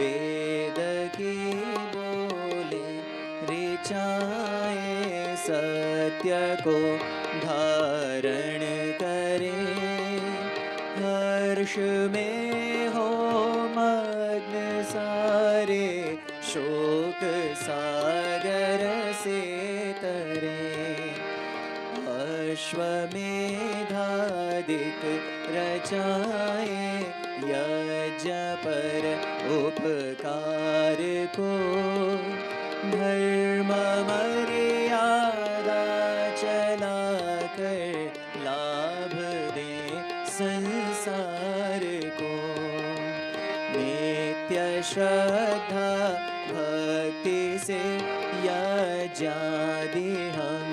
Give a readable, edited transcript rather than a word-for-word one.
वेद की बोले ऋचाए सत्य को धारण करे। हर्ष में हो मग्न सारे शोक सागर से तरे। अश्वमेधादिक रचाए यज्ञ पर उपकार को। धर्म मर्यादा चला कर लाभ दे संसार को। नित्य श्रद्धा भक्ति से यज्ञादि हम